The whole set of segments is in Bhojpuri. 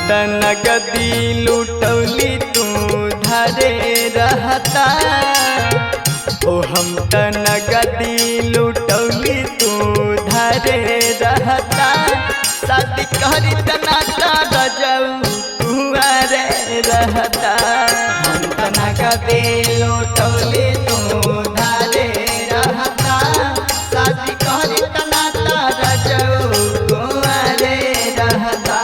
त नगदी लुटौली तू धरे रहता ओ हम त नगदी लुटौली तू धरे रहता शादी करी तना रजऊ कुंवारे रहता हम त नगदी लुटौली तू धरे रहता शादी करी तना रजऊ कुंवारे रहता।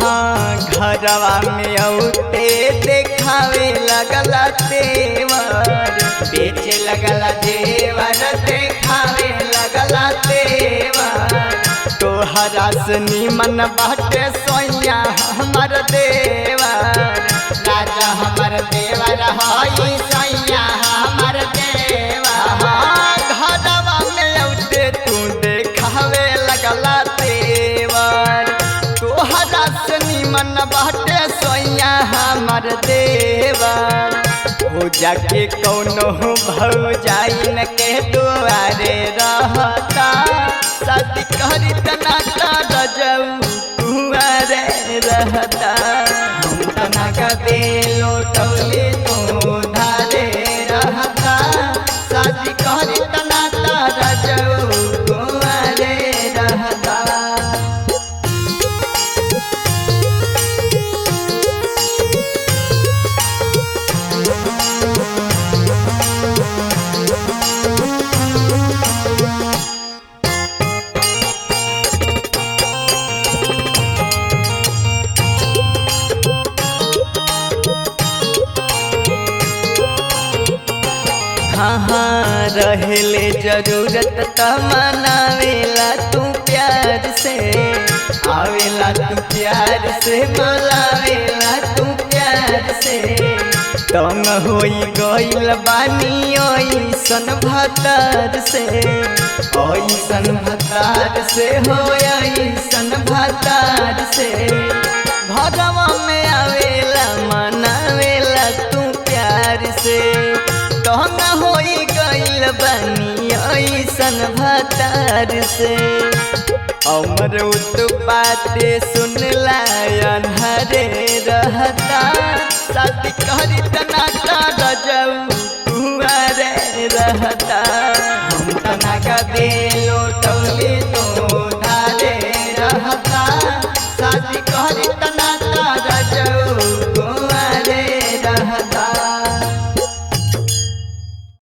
घरवा में औते देखावे लगला तेवर बेचे लगला जेवर देखावे लगला तेवर तोहरा से निमन बाटे सोया हमर देवर राजा हमर देवर हई सोया हमर देवर घरवा में औते तू देखावे लगला तेवर तोहरा से निमन बाटे सोया हमर देवर हो जाके कौनो भौजाइन के दुआरे रहता शादी करी तना रजऊ कुंवारे रहता हम तना कदे लुटौली तू धरे रहता शादी करी तना रजऊ कुंवारे रहता। हाँ रहेले जरूरत त मनावेला तू प्यार से आवेला तू प्यार से बोलावेला तू प्यार से तंग होई गइल बानी ओइसन भतार से ओइसन भतार से हो ओइसन भतार से घरवा में आवेला मनावेला तू प्यार से तंग होई गइल बानी ऐसन भतार से अमर उत्पाते सुनला अन्हरे रहता शादी करी तना रजऊ कुंवारे रहता हम तना